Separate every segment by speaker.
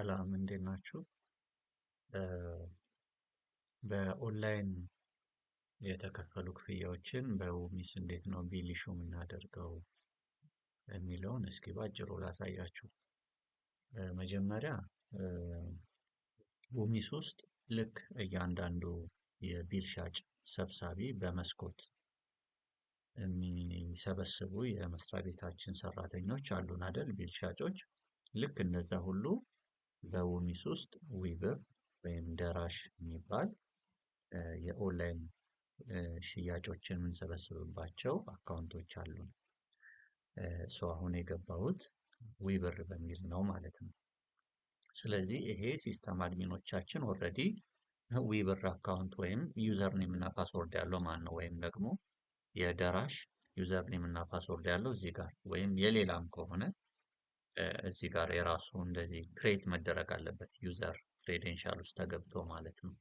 Speaker 1: ሰላም እንዴት ናችሁ? በኦንላይን የተከፈሉ ክፍያዎችን በውሚስ እንዴት ነው ቢል ኢሹ የምናደርገው የሚለውን እስኪ ባጭሩ ላሳያችሁ። መጀመሪያ ውሚስ ውስጥ ልክ እያንዳንዱ የቢል ሻጭ ሰብሳቢ በመስኮት የሚሰበስቡ የመስሪያ ቤታችን ሰራተኞች አሉን አይደል? ቢል ሻጮች ልክ እንደዛ ሁሉ በውሚስ ውስጥ ዊብር ወይም ደራሽ የሚባል የኦንላይን ሽያጮችን የምንሰበስብባቸው አካውንቶች አሉን። አሁን የገባሁት ዊብር በሚል ነው ማለት ነው። ስለዚህ ይሄ ሲስተም አድሚኖቻችን ኦልሬዲ ዊብር አካውንት ወይም ዩዘር ኔም እና ፓስወርድ ያለው ማን ነው፣ ወይም ደግሞ የደራሽ ዩዘር ኔም እና ፓስወርድ ያለው እዚህ ጋር፣ ወይም የሌላም ከሆነ እዚህ ጋር የራሱ እንደዚህ ክሬት መደረግ አለበት ዩዘር ክሬዴንሻል ውስጥ ተገብቶ ማለት ነው።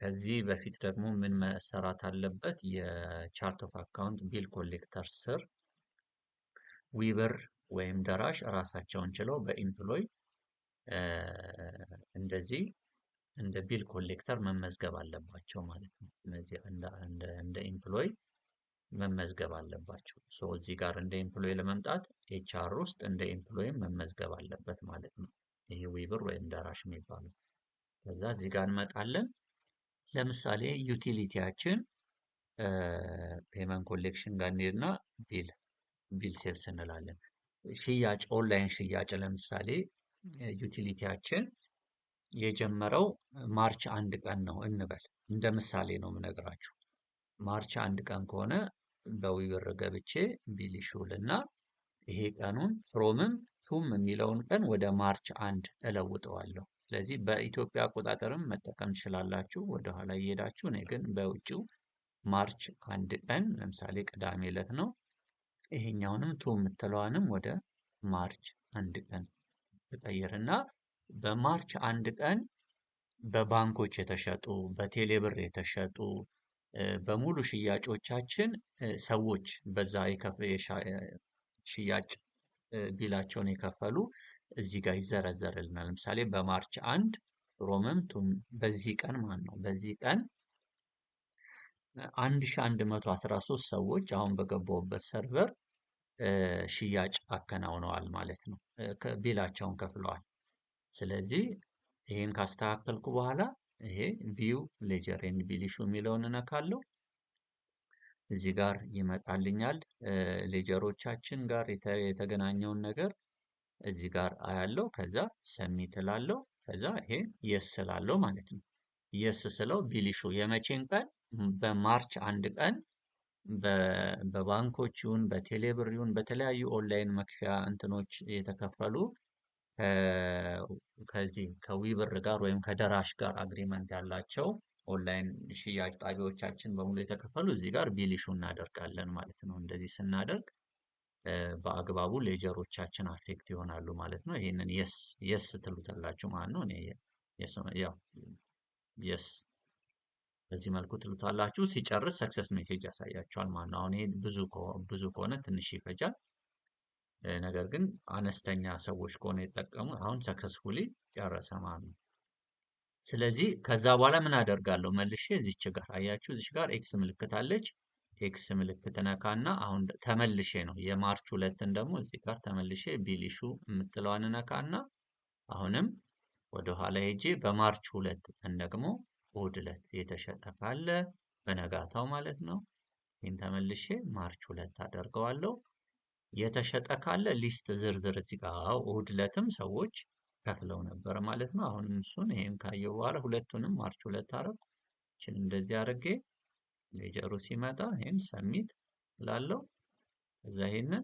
Speaker 1: ከዚህ በፊት ደግሞ ምን መሰራት አለበት? የቻርት ኦፍ አካውንት ቢል ኮሌክተር ስር ዊብር ወይም ደራሽ ራሳቸውን ችለው በኢምፕሎይ እንደዚህ እንደ ቢል ኮሌክተር መመዝገብ አለባቸው ማለት ነው። እነዚህ እንደ ኢምፕሎይ መመዝገብ አለባቸው። እዚህ ጋር እንደ ኤምፕሎይ ለመምጣት ኤችአር ውስጥ እንደ ኤምፕሎይ መመዝገብ አለበት ማለት ነው። ይሄ ዊብር ወይም ደራሽ የሚባለው። ከዛ እዚህ ጋር እንመጣለን። ለምሳሌ ዩቲሊቲያችን ፔመንት ኮሌክሽን ጋር እንሄድና ቢል ሴልስ እንላለን። ሽያጭ ኦንላይን ሽያጭ ለምሳሌ ዩቲሊቲያችን የጀመረው ማርች 1 ቀን ነው እንበል። እንደ ምሳሌ ነው የምነግራችሁ። ማርች 1 ቀን ከሆነ በዊብር ገብቼ ቢል ኢሹል እና ይሄ ቀኑን ፍሮምም ቱም የሚለውን ቀን ወደ ማርች 1 እለውጠዋለሁ። ስለዚህ በኢትዮጵያ አቆጣጠርም መጠቀም ትችላላችሁ ወደ ኋላ እየሄዳችሁ። እኔ ግን በውጪው ማርች 1 ቀን ለምሳሌ ቅዳሜ ዕለት ነው። ይሄኛውንም ቱ የምትለዋንም ወደ ማርች 1 ቀን እቀይርና በማርች 1 ቀን በባንኮች የተሸጡ በቴሌብር የተሸጡ በሙሉ ሽያጮቻችን ሰዎች በዛ ሽያጭ ቢላቸውን የከፈሉ እዚህ ጋር ይዘረዘርልናል። ለምሳሌ በማርች 1 ፍሮምም ቱም በዚህ ቀን ማለት ነው። በዚህ ቀን 1113 ሰዎች አሁን በገባውበት ሰርቨር ሽያጭ አከናውነዋል ማለት ነው። ቢላቸውን ከፍለዋል። ስለዚህ ይሄን ካስተካከልኩ በኋላ ይሄ ቪው ሌጀር ኤንድ ቢል ኢሹ የሚለውን እነካለሁ። እዚህ ጋር ይመጣልኛል። ሌጀሮቻችን ጋር የተገናኘውን ነገር እዚህ ጋር አያለው። ከዛ ሰሚት እላለሁ። ከዛ ይሄ የስ እላለሁ ማለት ነው። የስ ስለው ቢል ኢሹ የመቼን ቀን? በማርች 1 ቀን በባንኮች ይሁን በቴሌብር ይሁን በተለያዩ ኦንላይን መክፈያ እንትኖች የተከፈሉ ከዚህ ከዊብር ጋር ወይም ከደራሽ ጋር አግሪመንት ያላቸው ኦንላይን ሽያጭ ጣቢያዎቻችን በሙሉ የተከፈሉ እዚህ ጋር ቢል ኢሹ እናደርጋለን ማለት ነው። እንደዚህ ስናደርግ በአግባቡ ሌጀሮቻችን አፌክት ይሆናሉ ማለት ነው። ይሄንን የስ ትሉታላችሁ ማለት ነው። እኔ የስ በዚህ መልኩ ትሉታላችሁ። ሲጨርስ ሰክሰስ ሜሴጅ ያሳያችኋል ማለት ነው። አሁን ይሄ ብዙ ከሆነ ትንሽ ይፈጃል። ነገር ግን አነስተኛ ሰዎች ከሆነ የጠቀሙ አሁን ሰክሰስፉሊ ጨረሰ ማለት ነው። ስለዚህ ከዛ በኋላ ምን አደርጋለሁ? መልሼ እዚች ጋር አያችሁ፣ እዚች ጋር ኤክስ ምልክት አለች። ኤክስ ምልክት ነካና አሁን ተመልሼ ነው የማርች 2ን ደግሞ እዚህ ጋር ተመልሼ ቢል ኢሹ የምትለዋን ነካና አሁንም ወደ ኋላ ሄጄ በማርች 2 ቀን ደግሞ እሑድ ዕለት የተሸጠ ካለ በነጋታው ማለት ነው። ይህን ተመልሼ ማርች 2 አደርገዋለሁ። የተሸጠ ካለ ሊስት ዝርዝር እዚህ ጋር እሑድ ዕለትም ሰዎች ከፍለው ነበር ማለት ነው። አሁንም እሱን ይሄን ካየው በኋላ ሁለቱንም ማርች 2 አደረኩ። እችን እንደዚህ አድርጌ ሌጀሩ ሲመጣ ይሄን ሰሚት ላለው እዛ ይሄንን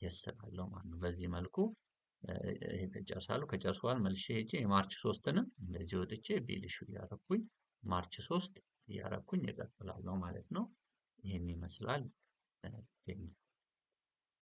Speaker 1: የስራለው ማለት ነው። በዚህ መልኩ ይሄ ከጨርሳለሁ። ከጨርሱ በኋላ መልሼ ሄጄ የማርች 3ንም እንደዚህ ወጥቼ ቢል ኢሹ እያደረኩኝ ማርች 3 እያደረኩኝ እቀጥላለሁ ማለት ነው። ይሄን ይመስላል።